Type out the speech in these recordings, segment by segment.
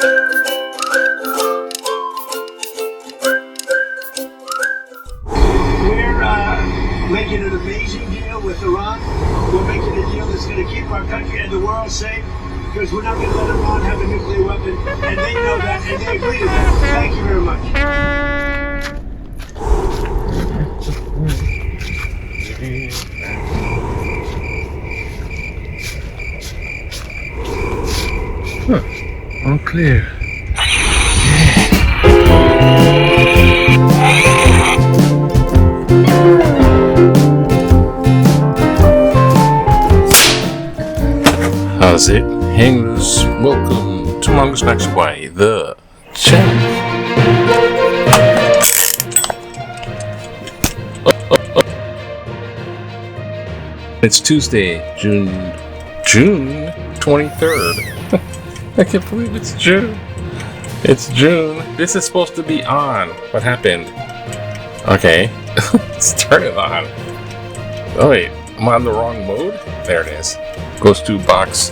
Making an amazing deal with Iran. We're making a deal that's going to keep our country and the world safe, because we're not going to let Iran have a nuclear weapon, and they know that, and they agree to that. Thank you very much. All clear. How's it? Hang loose. Welcome to Mongoose Max Hawaii, the channel. It's Tuesday, June 23rd. I can't believe it's June. It's June. This is supposed to be on. What happened? Okay. Let's turn it on. Oh wait, I'm on the wrong mode? There it is. Goes to box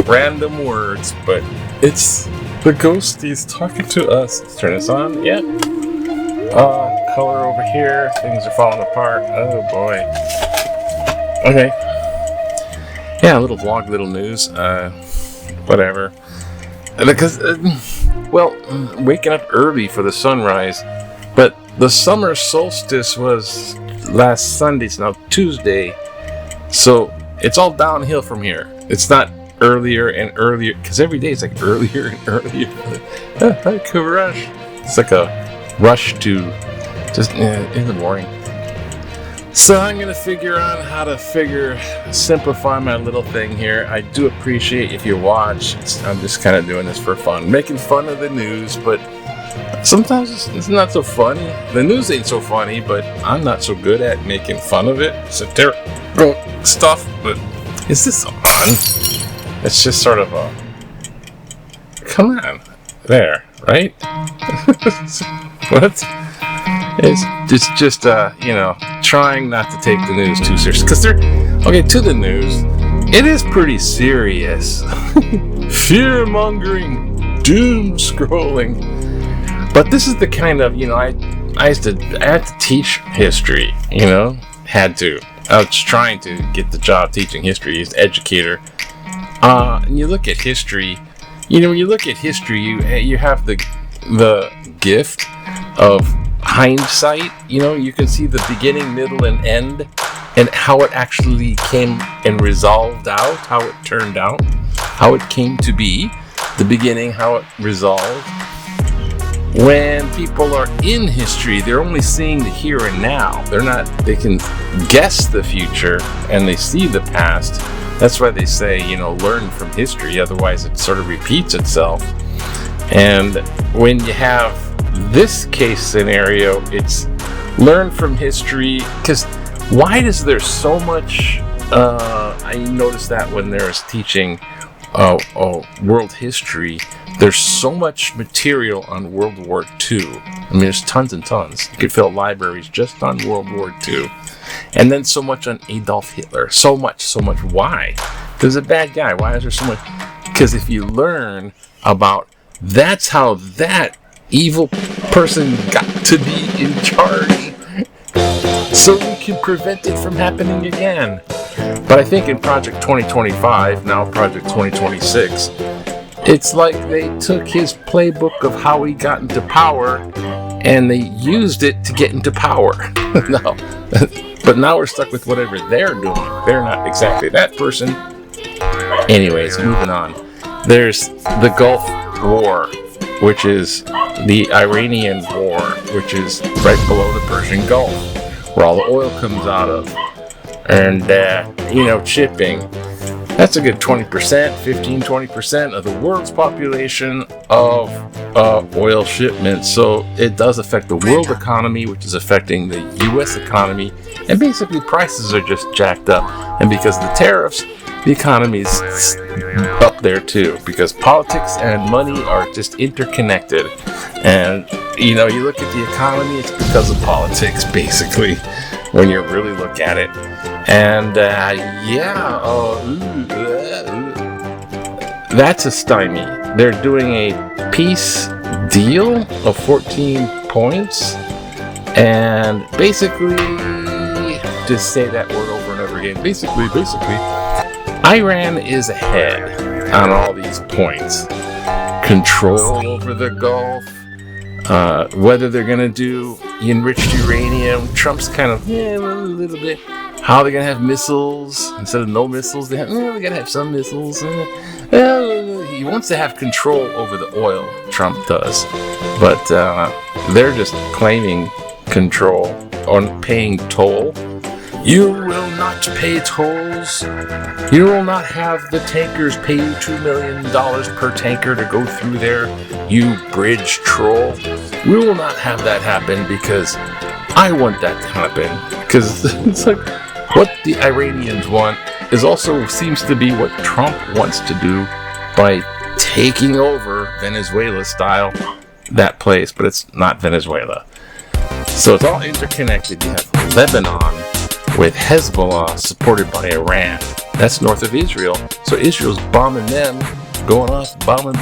random words, but it's the ghosties talking to us. Let's turn this on. Yeah. Color over here. Things are falling apart. Oh boy. Okay. Yeah, a little vlog, little news. Whatever. Because, waking up early for the sunrise, but the summer solstice was last Sunday, it's now Tuesday, so it's all downhill from here. It's not earlier and earlier, because every day it's like earlier and earlier. Like a rush. It's like a rush to just in the morning. So I'm going to figure out how to simplify my little thing here. I do appreciate if you watch. I'm just kind of doing this for fun. Making fun of the news, but sometimes it's not so funny. The news ain't so funny, but I'm not so good at making fun of it. It's terrible stuff, but is this on? It's just sort of a... Come on. There, right? What? It's just, trying not to take the news too seriously. Because to the news, it is pretty serious. Fear-mongering, doom-scrolling. But this is the kind of, I had to teach history, had to. I was trying to get the job teaching history as an educator. And you look at history, when you look at history, you have the gift of hindsight. You can see the beginning, middle, and end, and how it actually came and resolved out, how it turned out, how it came to be, the beginning, how it resolved. When people are in history, they're only seeing the here and now. They can guess the future and they see the past. That's why they say, learn from history, otherwise it sort of repeats itself. And when you have this case scenario, it's learn from history, because why is there so much, I noticed that when there's teaching world history, there's so much material on World War II. I mean, there's tons and tons. You could fill libraries just on World War II. And then so much on Adolf Hitler. So much. Why? Because a bad guy. Why is there so much? Because if you learn about that's how that evil person got to be in charge, so we can prevent it from happening again. But I think in Project 2025, now Project 2026, it's like they took his playbook of how he got into power and they used it to get into power. No. But now we're stuck with whatever they're doing. They're not exactly that person. Anyways, moving on. There's the Gulf War, which is the Iranian War, which is right below the Persian Gulf, where all the oil comes out of. And, shipping. That's a good 20%, 20% of the world's population of oil shipments. So it does affect the world economy, which is affecting the U.S. economy. And basically prices are just jacked up. And because of the tariffs, the economy's up there too. Because politics and money are just interconnected. And, you look at the economy, it's because of politics, basically, when you really look at it. And, that's a stymie. they're doing a peace deal of 14 points, and basically, just say that word over and over again. Basically, Iran is ahead on all these points. Control over the Gulf, whether they're going to do enriched uranium. Trump's kind of, a little bit. How they're going to have missiles instead of no missiles. They got to have some missiles. He wants to have control over the oil, Trump does. But they're just claiming control on paying toll. You will not pay tolls. You will not have the tankers pay you $2 million per tanker to go through there, you bridge troll. We will not have that happen because I want that to happen. Because it's like what the Iranians want is also seems to be what Trump wants to do by taking over Venezuela style that place, but it's not Venezuela. So it's all interconnected. You have Lebanon with Hezbollah supported by Iran. That's north of Israel. So Israel's bombing them, going off, bombing,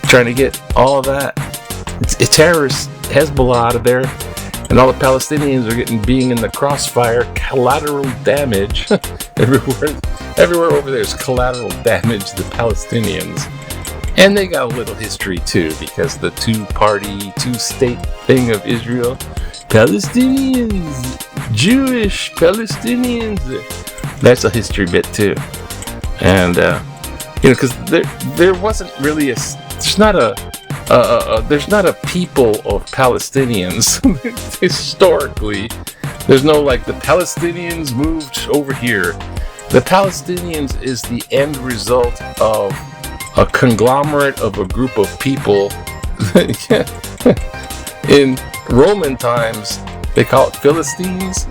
trying to get all of that. It's terrorists, Hezbollah out of there. And all the Palestinians are being in the crossfire. Collateral damage. Everywhere over there is collateral damage to the Palestinians. And they got a little history too, because the two-party, two-state thing of Israel, Palestinians, Jewish Palestinians. That's a history bit too. And because there wasn't really there's not a people of Palestinians historically. There's no like the Palestinians moved over here. The Palestinians is the end result of a conglomerate of a group of people. In Roman times, they call it Philistines,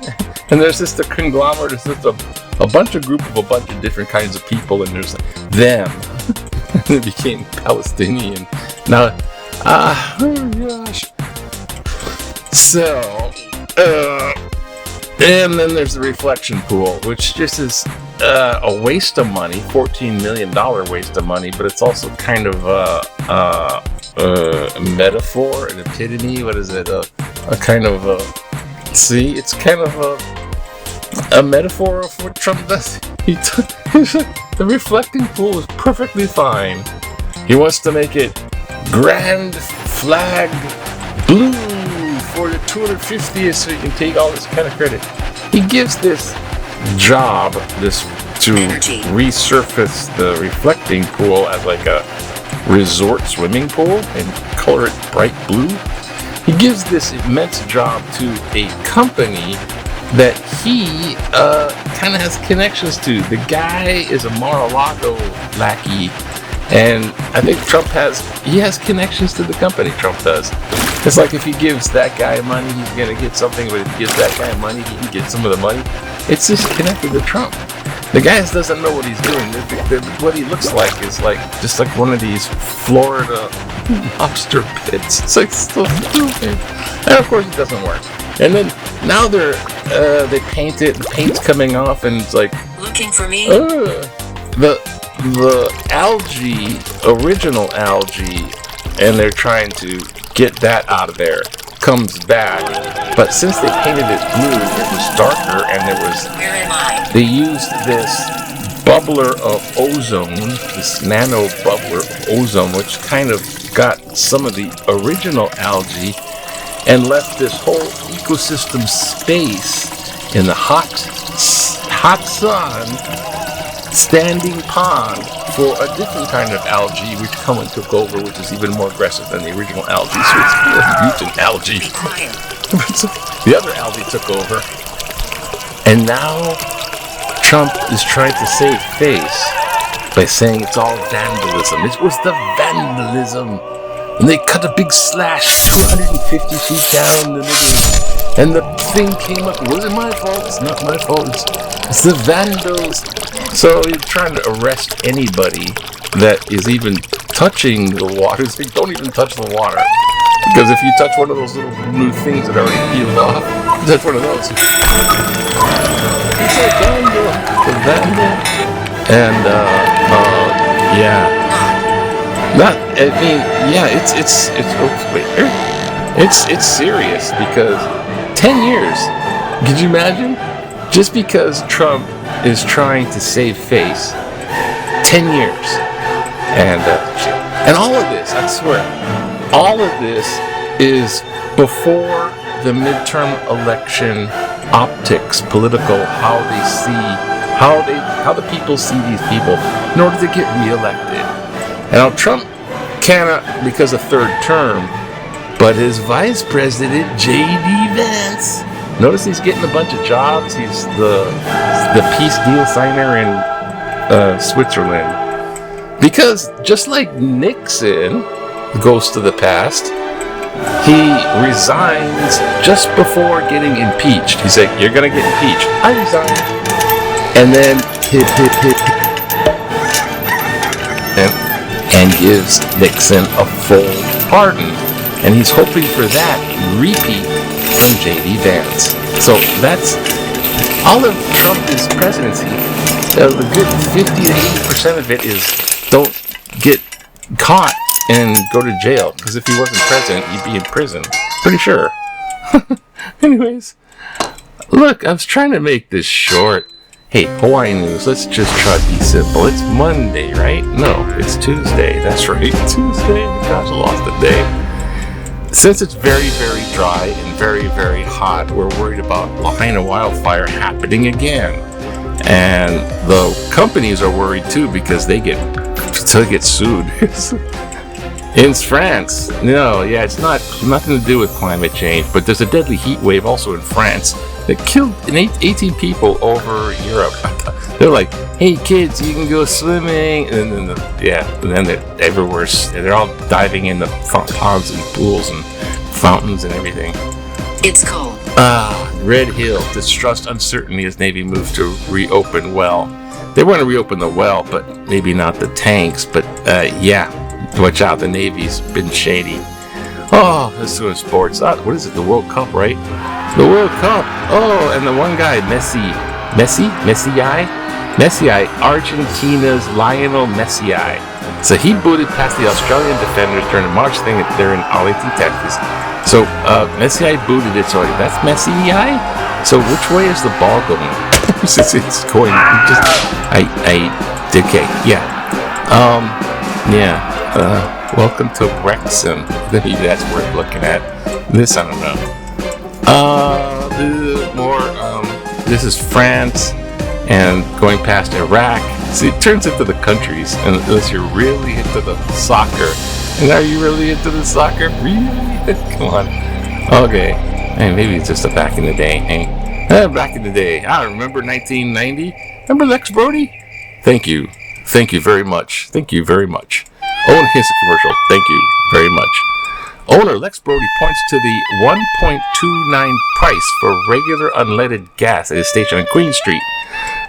and there's just a conglomerate. It's just a bunch of different kinds of people, and there's them. It became Palestinian. Now, oh gosh. So, and then there's the reflection pool, which just is a waste of money, $14 million waste of money, but it's also kind of a metaphor, an epitome. What is it? A kind of it's kind of a metaphor of what Trump does. The reflecting pool is perfectly fine. He wants to make it grand flag blue for the 250th, so he can take all this kind of credit. He gives this job, to resurface the reflecting pool as like a resort swimming pool and color it bright blue. He gives this immense job to a company that he kind of has connections to. The guy is a Mar-a-Lago lackey, and I think Trump has connections to the company. Trump does. It's like if he gives that guy money, he's going to get something, but if he gives that guy money, he can get some of the money. It's just connected to Trump. The guy doesn't know what he's doing. What he looks like is like just like one of these Florida lobster pits. It's like so stupid. And of course it doesn't work. And then now they paint it, the paint's coming off, and it's like looking for me. The algae, original algae, and they're trying to get that out of there, comes back. But since they painted it blue, it was darker, and they used this bubbler of ozone, this nano bubbler of ozone, which kind of got some of the original algae and left this whole ecosystem space in the hot sun, standing pond for a different kind of algae, which come and took over, which is even more aggressive than the original algae. So it's mutant algae. So the other algae took over, and now Trump is trying to save face by saying it's all vandalism. It was the vandalism. And they cut a big slash 250 feet down the middle. And the thing came up. It wasn't my fault. It's not my fault. It's the vandals. So he's trying to arrest anybody that is even touching the water. He's like, don't even touch the water. Because if you touch one of those little blue things that already peeled off, that's one of those. It's a vandal. The vandal. And, yeah. Not, I mean, yeah, it's serious because 10 years. Could you imagine? Just because Trump is trying to save face, 10 years, and all of this, I swear, all of this is before the midterm election optics, political, how they see, how the people see these people in order to get reelected. And now Trump cannot because of third term, but his vice president J.D. Vance. Notice he's getting a bunch of jobs. He's the peace deal signer in Switzerland. Because just like Nixon, ghost of the past, he resigns just before getting impeached. He's like, "You're gonna get impeached. I resign." And then and gives Nixon a full pardon. And he's hoping for that repeat from J.D. Vance. So that's all of Trump's presidency. A good 50 to 80% of it is don't get caught and go to jail. Because if he wasn't president, he'd be in prison. Pretty sure. Anyways, look, I was trying to make this short. Hey, Hawaiian news, let's just try to be simple. It's Monday, right? No, it's Tuesday. That's right, Tuesday. Gosh, I lost a day. Since it's very, very dry and very, very hot, we're worried about Lahaina wildfire happening again. And the companies are worried too because they get sued. In France. No, yeah, it's nothing to do with climate change, but there's a deadly heat wave also in France that killed 18 people over Europe. They're like, "Hey kids, you can go swimming," and then they're everywhere. They're all diving in the ponds and pools and fountains and everything. It's cold. Red Hill, distrust uncertainty as Navy moves to reopen well. They want to reopen the well, but maybe not the tanks. But yeah, watch out, the Navy's been shady. Oh, let's do sports. What is it? The World Cup, right? The World Cup. Oh, and the one guy, Messi, Argentina's Lionel Messi. So he booted past the Australian defenders during a March thing there in Arlington, Texas. So Messi booted it. So that's Messi. So which way is the ball going? It's going. Okay. Yeah. Welcome to Wrexham. Maybe that's worth looking at. This I don't know. This is France and going past Iraq. See, it turns into the countries unless you're really into the soccer. And are you really into the soccer? Really? Come on. Okay. Hey, maybe it's just a back in the day. Hey, back in the day. I remember 1990. Remember Lex Brody? Thank you. Thank you very much. Thank you very much. Oh, and here's a commercial. Thank you very much. Owner Lex Brody points to the $1.29 price for regular unleaded gas at his station on Queen Street.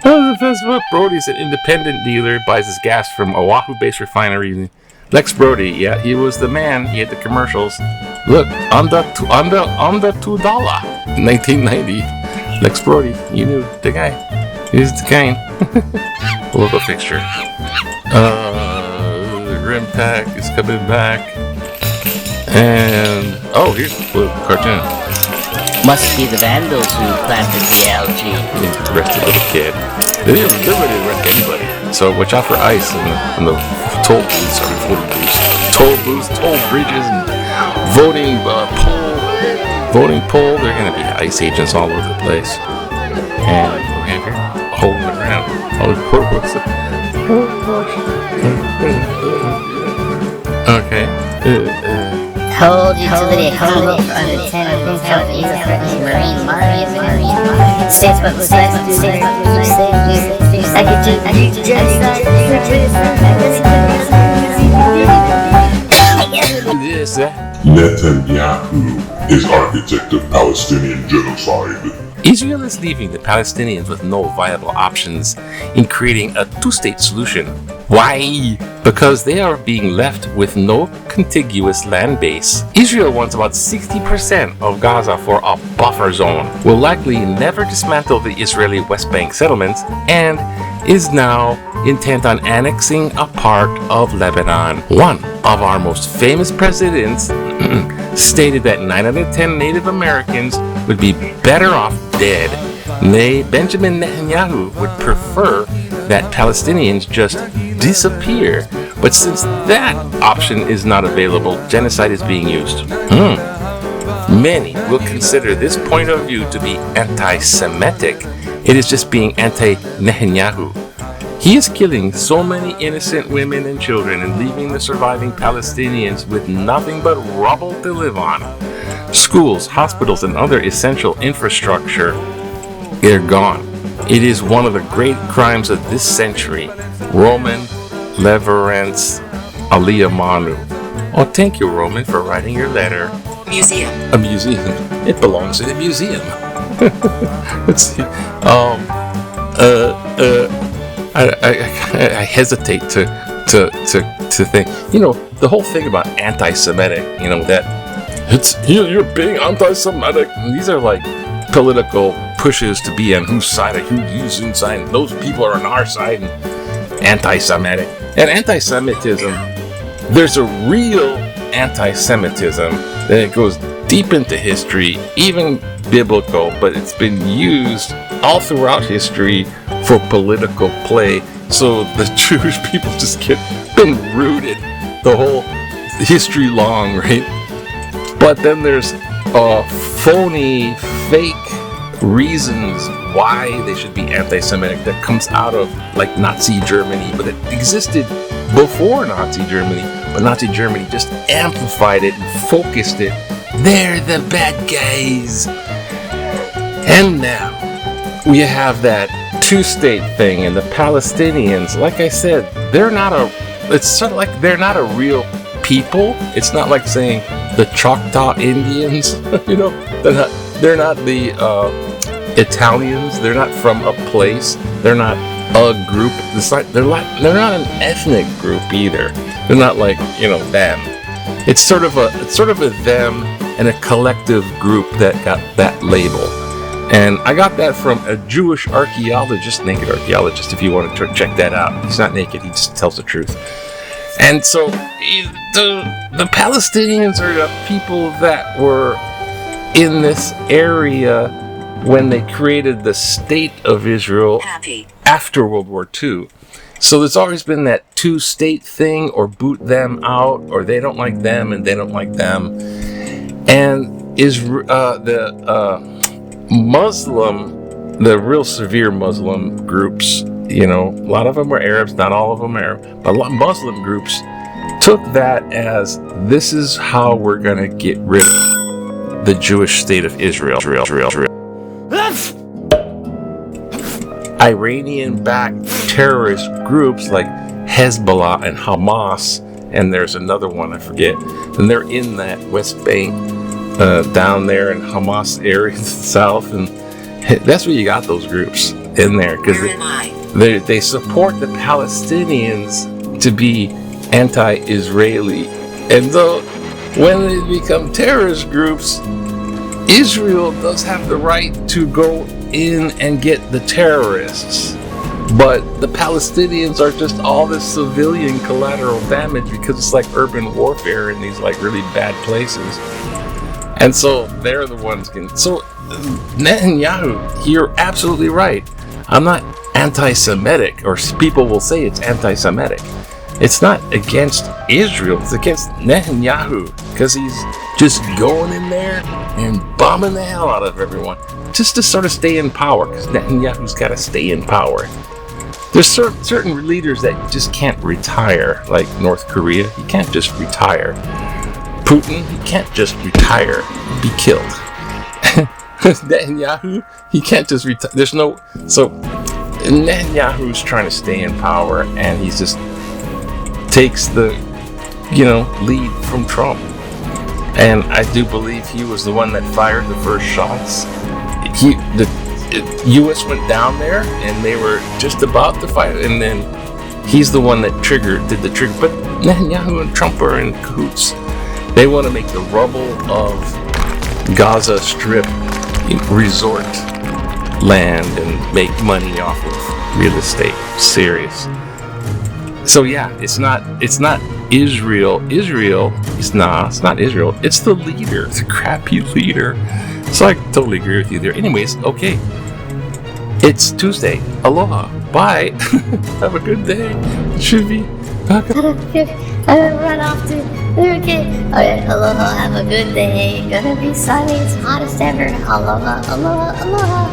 Oh, the best part, Brody's an independent dealer, buys his gas from Oahu-based refinery. Lex Brody, yeah, he was the man. He had the commercials. Look, under $2, 1990. Lex Brody, you knew the guy. He's the kind. Logo fixture. The Rim Pack is coming back. And here's a little cartoon. Must be the vandals who planted the algae. Arrested little kid. They didn't ready to arrest anybody. So watch out for ice and the toll booths, toll bridges, and voting poll. They're gonna be ice agents all over the place. And we have here a hole in the ground. All the poor books. Okay. Hold utility accountable for unintended penalties of threatening marine life. States but was less to say, I could Netanyahu is architect of Palestinian genocide. Israel is leaving the Palestinians with no viable options in creating a two-state solution. Why? Because they are being left with no contiguous land base. Israel wants about 60% of Gaza for a buffer zone, will likely never dismantle the Israeli West Bank settlements, and is now intent on annexing a part of Lebanon. One of our most famous presidents stated that 9 out of 10 Native Americans would be better off dead. Benjamin Netanyahu would prefer that Palestinians just disappear. But since that option is not available, genocide is being used. Many will consider this point of view to be anti-Semitic. It is just being anti-Netanyahu. He is killing so many innocent women and children and leaving the surviving Palestinians with nothing but rubble to live on. Schools, hospitals, and other essential infrastructure, they're gone. It is one of the great crimes of this century. Roman Leverance Aliyah Manu. Oh, thank you, Roman, for writing your letter. Museum. A museum. It belongs in a museum. Let's see. I hesitate to think. You know, the whole thing about anti-Semitic. You know that you're being anti-Semitic. And these are like political pushes to be on whose side of who's inside. Those people are on our side. And anti-Semitic and anti-Semitism. There's a real anti-Semitism that goes deep into history, even biblical, but it's been used all throughout history for political play. So the Jewish people just been rooted the whole history long, right? But then there's phony, fake reasons why they should be anti-Semitic that comes out of like Nazi Germany, but it existed before Nazi Germany, but Nazi Germany just amplified it and focused it. They're the bad guys. And now we have that two-state thing, and the Palestinians, like I said, it's sort of like they're not a real people. It's not like saying the Choctaw Indians, you know, they're not the Italians. They're not from a place. They're not a group. They're not an ethnic group either. They're not like, you know, them. It's sort of a them and a collective group that got that label. And I got that from a Jewish archaeologist, naked archaeologist, if you wanted to check that out. He's not naked, he just tells the truth. And so the Palestinians are the people that were in this area when they created the state of Israel after World War II. So there's always been that two-state thing, or boot them out, or they don't like them and they don't like them. And the real severe Muslim groups, you know, a lot of them were Arabs, not all of them Arab, but a lot of Muslim groups took that as, this is how we're going to get rid of the Jewish state of Israel. Iranian-backed terrorist groups like Hezbollah and Hamas, and there's another one I forget, and they're in that West Bank down there in Hamas area in the south, and that's where you got those groups in there, because they support the Palestinians to be anti-Israeli. And so when they become terrorist groups, Israel does have the right to go in and get the terrorists, but the Palestinians are just all this civilian collateral damage, because it's like urban warfare in these like really bad places. And so they're the ones so Netanyahu, you're absolutely right. I'm not anti-Semitic, or people will say it's anti-Semitic. It's not against Israel, it's against Netanyahu, because he's just going in there and bombing the hell out of everyone just to sort of stay in power, because Netanyahu's got to stay in power. There's certain leaders that just can't retire, like North Korea. He can't just retire. Putin, he can't just retire, be killed. Netanyahu, he can't just retire. So Netanyahu's trying to stay in power, and he just takes the, lead from Trump. And I do believe he was the one that fired the first shots. The U.S. went down there, and they were just about to fire, and then he's the one that did the trigger. But Netanyahu and Trump are in cahoots. They want to make the rubble of Gaza Strip resort land and make money off of real estate. Serious. So yeah, it's not Israel. It's not Israel. It's the leader, the crappy leader. So I totally agree with you there. Anyways, okay. It's Tuesday. Aloha. Bye. Have a good day. It should be. I'm gonna run off to. Okay. Alright, aloha, have a good day. Gonna be sunny, it's hottest ever. Aloha, aloha, aloha.